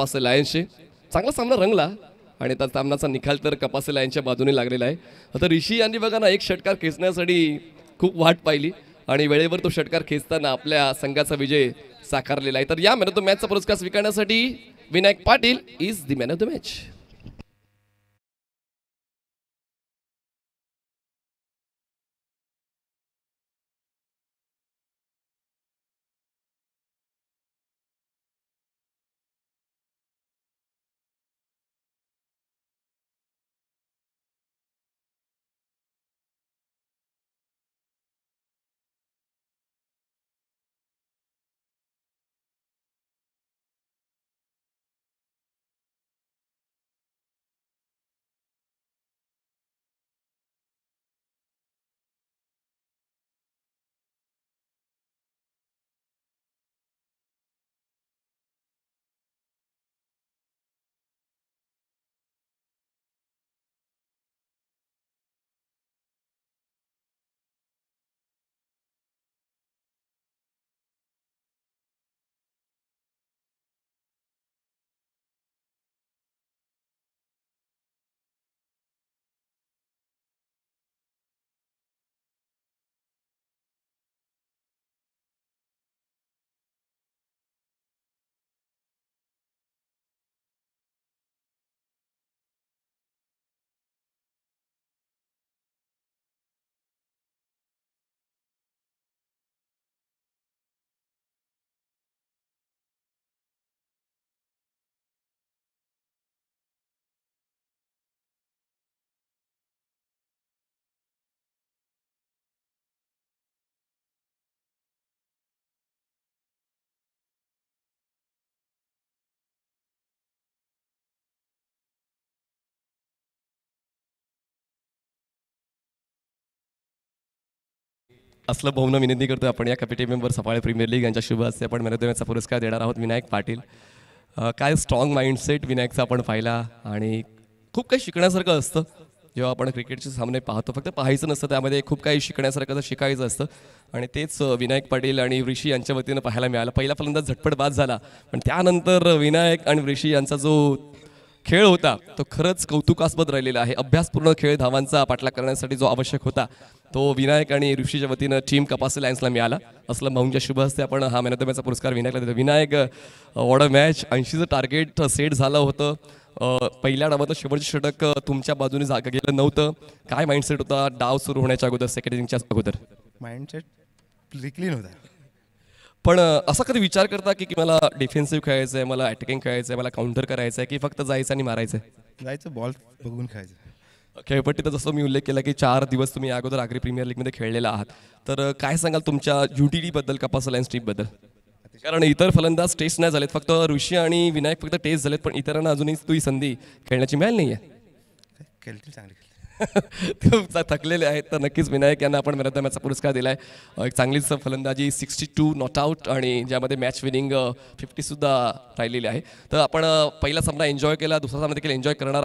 कपासे लायन्सचे. चांगला सामना रंगला आणि त्या सामनाचा निकाल तर कपासे लायन्सच्या बाजूने लागलेला आहे. आता ऋषी यांनी बघा ना एक षटकार खेचण्यासाठी खूप वाट पाहिली आणि वेळेवर तो षटकार खेचताना आपल्या संघाचा विजय साकारलेला आहे. तर या मॅन ऑफ द मॅचचा पुरस्कार स्वीकारण्यासाठी Vinayak Patil is the man of the match. असलं भाऊंना विनंती करतो आपण या committee member Saphale premier league यांच्या शुभ हस्ते आपण मॅन ऑफ द मॅचचा पुरस्कार देणार आहोत विनायक पाटील. काय स्ट्रॉंग माइंडसेट विनायकचा आपण पाहिला आणि खूप काही शिकण्यासारखं असतं जेव्हा आपण क्रिकेटचे सामने पाहतो. फक्त पाहायचं नसतं, त्यामध्ये खूप काही शिकण्यासारखं शिकायचं असतं आणि तेच विनायक पाटील आणि ऋषी यांच्या वतीनं पाहायला मिळालं. पहिला फलंदाज झटपट बाद झाला पण त्यानंतर विनायक आणि ऋषी यांचा जो खेळ होता तो खरंच कौतुकास्पद राहिलेला आहे. अभ्यासपूर्ण खेळ धावांचा पाठलाग करण्यासाठी जो आवश्यक होता तो विनायक आणि ऋषीच्या वतीनं टीम कपासे लायन्सला मिळाला. असलं भाऊंच्या शुभ हस्ते आपण हा मॅन ऑफ द मॅचचा पुरस्कार विनायकला देतो. Vinayak what a match. 80चं टार्गेट सेट झालं होतं. पहिल्या डावात शेवटचं षटक तुमच्या बाजूने जागा गेलं नव्हतं. काय माइंडसेट होता डाव सुरू होण्याच्या अगोदर, सेकंड इनिंगच्या अगोदर? माइंडसेट क्लीन होता. पण असा कधी विचार करता की मला डिफेन्सिव्ह खेळायचं आहे, मला अटॅकिंग खेळायचं आहे, मला काउंटर करायचं आहे, की फक्त जायचं आणि मारायचं आहे? जायचं, बॉल बघून खेळायचं. खेळपट्टीत जसं मी उल्लेख केला की 4 दिवस तुम्ही अगोदर आगरी प्रीमियर लीगमध्ये खेळलेला आहात, तर काय सांगाल तुमच्या युटीडीबद्दल, कपासे लायन्स टीमबद्दल? कारण इतर फलंदाज टेस्ट नाही झालेत, फक्त ऋषी आणि विनायक फक्त टेस्ट झालेत, पण इतरांना अजूनही तुझी संधी खेळण्याची मिळाली नाही आहे. खेळतील चांगले. थकलेले आहेत तर नक्कीच विनायक यांना आपण मॅन ऑफ द मॅचचा पुरस्कार दिला आहे. एक चांगलीच फलंदाजी, 62 नॉट आउट आणि ज्यामध्ये मॅच विनिंग 50 सुद्धा राहिलेली आहे. तर आपण पहिला सामना एन्जॉय केला, दुसरा सामना देखील एन्जॉय करणार